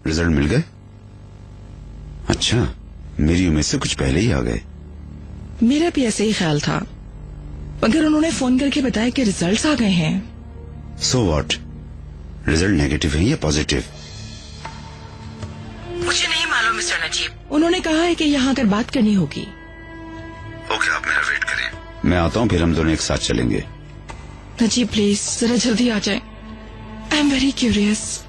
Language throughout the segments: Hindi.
रिजल्ट मिल गए? अच्छा, मेरी उम्मीद से कुछ पहले ही आ गए। मेरा भी ऐसे ही ख्याल था, मगर उन्होंने फोन करके बताया कि रिजल्ट्स आ गए हैं। So what? रिजल्ट नेगेटिव है या पॉजिटिव? मुझे नहीं मालूम मिस्टर नजीब। उन्होंने कहा है कि यहाँ आकर बात करनी होगी। ओके, आप मेरा वेट करें, मैं आता हूँ, फिर हम दोनों एक साथ चलेंगे। नजीब प्लीज जरा जल्दी आ जाए। I am very curious.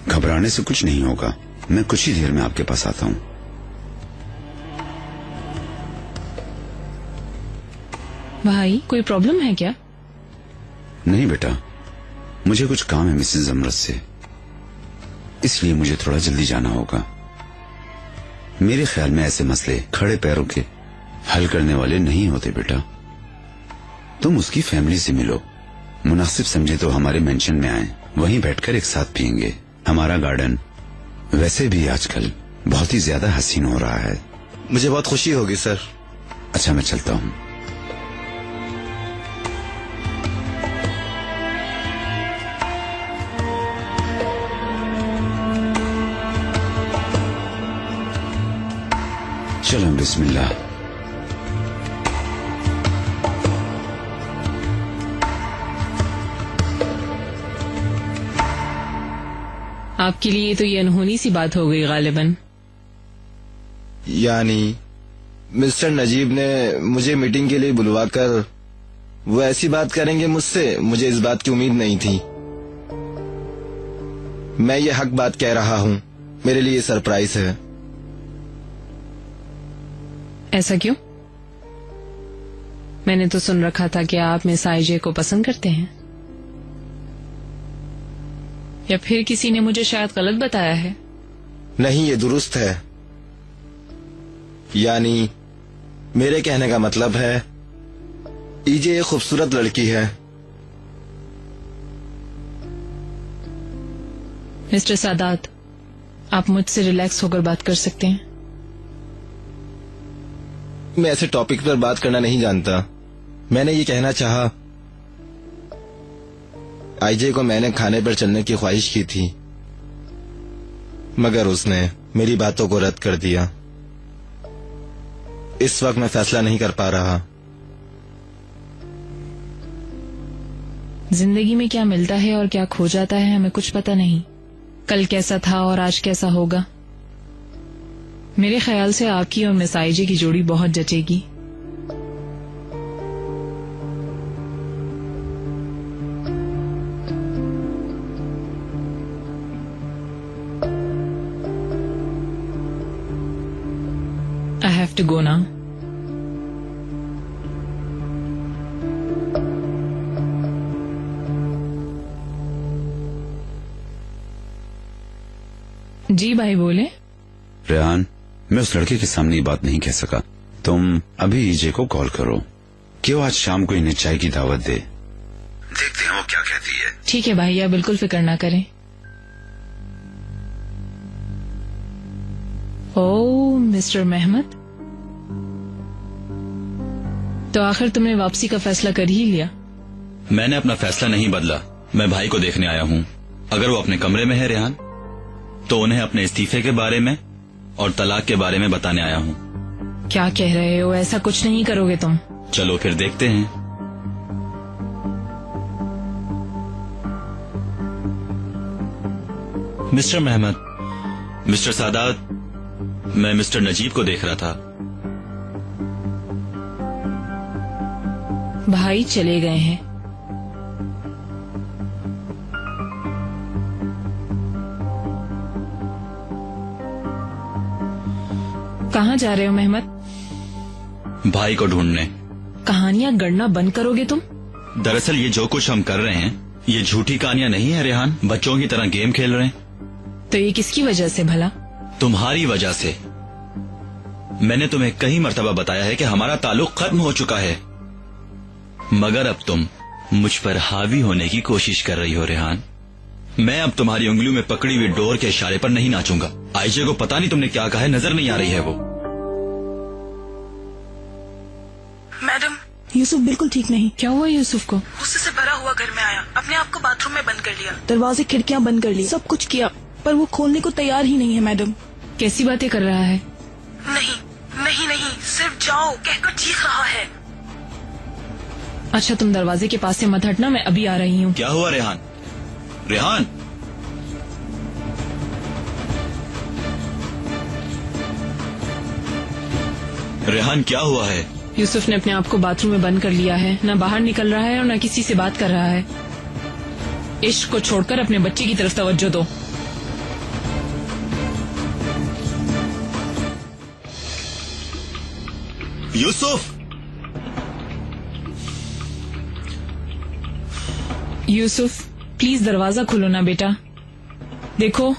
घबराने से कुछ नहीं होगा, मैं कुछ ही देर में आपके पास आता हूँ। भाई कोई प्रॉब्लम है क्या? नहीं बेटा, मुझे कुछ काम है मिसेस जमरत से, इसलिए मुझे थोड़ा जल्दी जाना होगा। मेरे ख्याल में ऐसे मसले खड़े पैरों के हल करने वाले नहीं होते बेटा। तुम उसकी फैमिली से मिलो, मुनासिब समझे तो हमारे मेंशन में आए, वहीं बैठकर एक साथ पियेंगे। हमारा गार्डन वैसे भी आजकल बहुत ही ज्यादा हसीन हो रहा है। मुझे बहुत खुशी होगी सर। अच्छा, मैं चलता हूँ। चलो बिस्मिल्लाह। आपके लिए तो ये अनहोनी सी बात हो गई गालिबन। यानी मिस्टर नजीब ने मुझे मीटिंग के लिए बुलवाकर वो ऐसी बात करेंगे मुझसे, मुझे इस बात की उम्मीद नहीं थी। मैं ये हक बात कह रहा हूँ, मेरे लिए सरप्राइज है। ऐसा क्यों? मैंने तो सुन रखा था कि आप मिस आईजे को पसंद करते हैं, या फिर किसी ने मुझे शायद गलत बताया है। नहीं, ये दुरुस्त है। यानी मेरे कहने का मतलब है ईजे एक खूबसूरत लड़की है। मिस्टर सादात, आप मुझसे रिलैक्स होकर बात कर सकते हैं। मैं ऐसे टॉपिक पर बात करना नहीं जानता। मैंने ये कहना चाहा, आईजे को मैंने खाने पर चलने की ख्वाहिश की थी, मगर उसने मेरी बातों को रद्द कर दिया। इस वक्त मैं फैसला नहीं कर पा रहा। जिंदगी में क्या मिलता है और क्या खो जाता है हमें कुछ पता नहीं। कल कैसा था और आज कैसा होगा। मेरे ख्याल से आपकी और मिस आईजे की जोड़ी बहुत जचेगी। I have to go now. जी भाई बोले। रेहान, मैं उस लड़के के सामने ये बात नहीं कह सका। तुम अभी ईजे को कॉल करो कि वो आज शाम को इन्हें चाय की दावत दे। देखते हैं वो क्या कहती है। ठीक है भाई, आप बिल्कुल फिक्र ना करें। ओह मिस्टर मेहमद, तो आखिर तुमने वापसी का फैसला कर ही लिया? मैंने अपना फैसला नहीं बदला। मैं भाई को देखने आया हूँ। अगर वो अपने कमरे में है रेहान, तो उन्हें अपने इस्तीफे के बारे में और तलाक के बारे में बताने आया हूँ। क्या कह रहे हो? ऐसा कुछ नहीं करोगे तुम। चलो फिर देखते हैं। मिस्टर मेहमद, मिस्टर सादात, मैं मिस्टर नजीब को देख रहा था। भाई चले गए हैं। कहाँ जा रहे हो मेहमद? भाई को ढूंढने। कहानियां गढ़ना बंद करोगे तुम? दरअसल ये जो कुछ हम कर रहे हैं, ये झूठी कहानियां नहीं है रेहान। बच्चों की तरह गेम खेल रहे हैं। तो ये किसकी वजह से भला? तुम्हारी वजह से। मैंने तुम्हें कई मर्तबा बताया है कि हमारा ताल्लुक खत्म हो चुका है, मगर अब तुम मुझ पर हावी होने की कोशिश कर रही हो रेहान। मैं अब तुम्हारी उंगलियों में पकड़ी हुई डोर के इशारे पर नहीं नाचूंगा। आईजे को पता नहीं तुमने क्या कहा है, नजर नहीं आ रही है वो। मैडम, यूसुफ बिल्कुल ठीक नहीं। क्या हुआ यूसुफ को? गुस्से से भरा हुआ घर में आया, अपने आप को बाथरूम में बंद कर लिया, दरवाजे खिड़कियां बंद कर ली, सब कुछ किया, पर वो खोलने को तैयार ही नहीं है मैडम। कैसी बातें कर रहा है? नहीं नहीं नहीं, सिर्फ जाओ कहकर चीख रहा है। अच्छा तुम दरवाजे के पास से मत हटना, मैं अभी आ रही हूँ। क्या हुआ रेहान? रेहान, रेहान क्या हुआ है? यूसुफ ने अपने आप को बाथरूम में बंद कर लिया है, न बाहर निकल रहा है और न किसी से बात कर रहा है। इश्क को छोड़कर अपने बच्चे की तरफ तवज्जो दो। यूसुफ! यूसुफ प्लीज दरवाजा खोलो ना बेटा। देखो।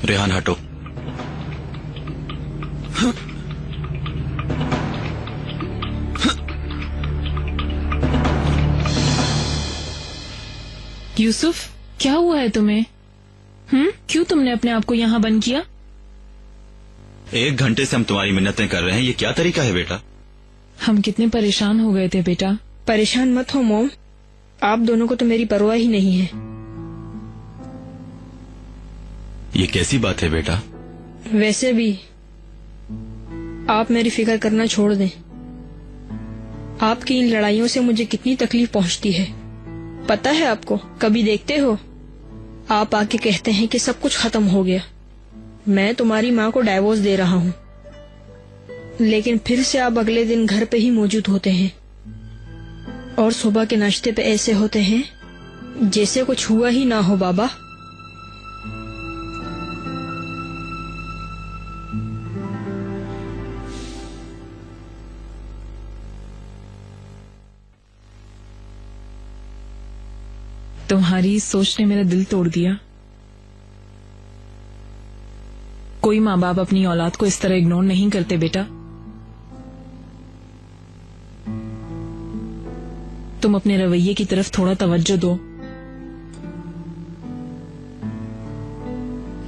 रेहान हटो। यूसुफ क्या हुआ है तुम्हें? क्यों तुमने अपने आप को यहाँ बंद किया? 1 घंटे से हम तुम्हारी मिन्नतें कर रहे हैं, ये क्या तरीका है बेटा? हम कितने परेशान हो गए थे बेटा। परेशान मत हो मॉम, आप दोनों को तो मेरी परवाह ही नहीं है। ये कैसी बात है बेटा? वैसे भी आप मेरी फिक्र करना छोड़ दें। आपकी इन लड़ाइयों से मुझे कितनी तकलीफ पहुंचती है पता है आपको? कभी देखते हो आप आके कहते हैं कि सब कुछ खत्म हो गया, मैं तुम्हारी माँ को डाइवोर्स दे रहा हूँ, लेकिन फिर से आप अगले दिन घर पे ही मौजूद होते हैं और सुबह के नाश्ते पे ऐसे होते हैं जैसे कुछ हुआ ही ना हो। बाबा तुम्हारी इस सोच ने मेरा दिल तोड़ दिया। कोई माँ बाप अपनी औलाद को इस तरह इग्नोर नहीं करते बेटा। तुम अपने रवैये की तरफ थोड़ा तवज्जो दो।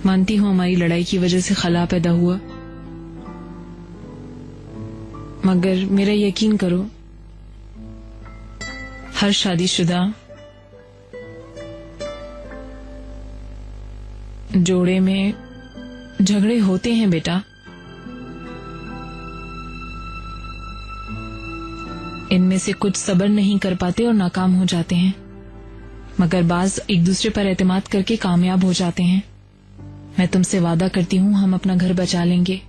मानती हूं हमारी लड़ाई की वजह से खला पैदा हुआ, मगर मेरा यकीन करो, हर शादीशुदा जोड़े में झगड़े होते हैं बेटा। इनमें से कुछ सब्र नहीं कर पाते और नाकाम हो जाते हैं, मगर बाज एक दूसरे पर एतमाद करके कामयाब हो जाते हैं। मैं तुमसे वादा करती हूँ हम अपना घर बचा लेंगे।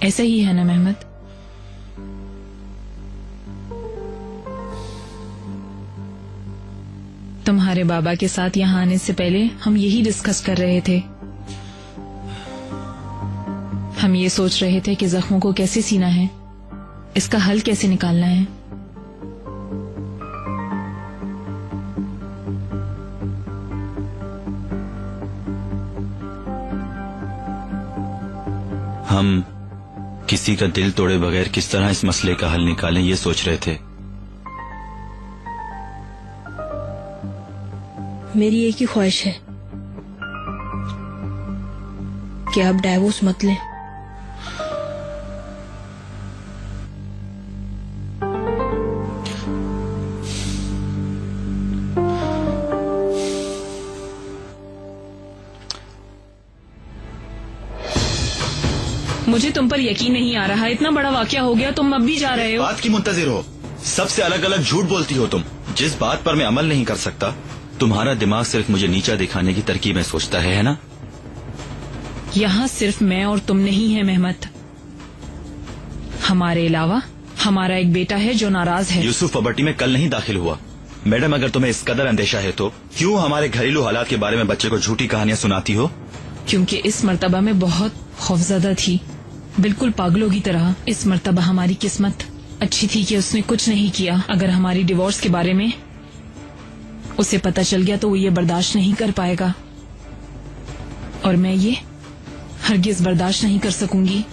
ऐसा ही है ना मेहमद? तुम्हारे बाबा के साथ यहाँ आने से पहले हम यही डिस्कस कर रहे थे। हम ये सोच रहे थे कि जख्मों को कैसे सीना है, इसका हल कैसे निकालना है। हम किसी का दिल तोड़े बगैर किस तरह इस मसले का हल निकालें, ये सोच रहे थे। मेरी एक ही ख्वाहिश है कि आप डाइवोर्स मत लें। मुझे तुम पर यकीन नहीं आ रहा, इतना बड़ा वाकया हो गया, तुम अब भी जा रहे हो। बात की मुंतजिर हो? सबसे अलग अलग झूठ बोलती हो तुम। जिस बात पर मैं अमल नहीं कर सकता, तुम्हारा दिमाग सिर्फ मुझे नीचा दिखाने की तरकीबें सोचता है ना? यहाँ सिर्फ मैं और तुम नहीं है मेहमद, हमारे अलावा हमारा एक बेटा है जो नाराज है। यूसुफ प्रॉपर्टी में कल नहीं दाखिल हुआ। मैडम अगर तुम्हें इस कदर अंदेशा है तो क्यों हमारे घरेलू हालात के बारे में बच्चे को झूठी कहानियां सुनाती हो? क्योंकि इस मर्तबा में बहुत खौफजदा थी, बिल्कुल पागलों की तरह। इस मर्तबा हमारी किस्मत अच्छी थी कि उसने कुछ नहीं किया। अगर हमारी डिवोर्स के बारे में उसे पता चल गया तो वो ये बर्दाश्त नहीं कर पाएगा, और मैं ये हरगिज बर्दाश्त नहीं कर सकूंगी।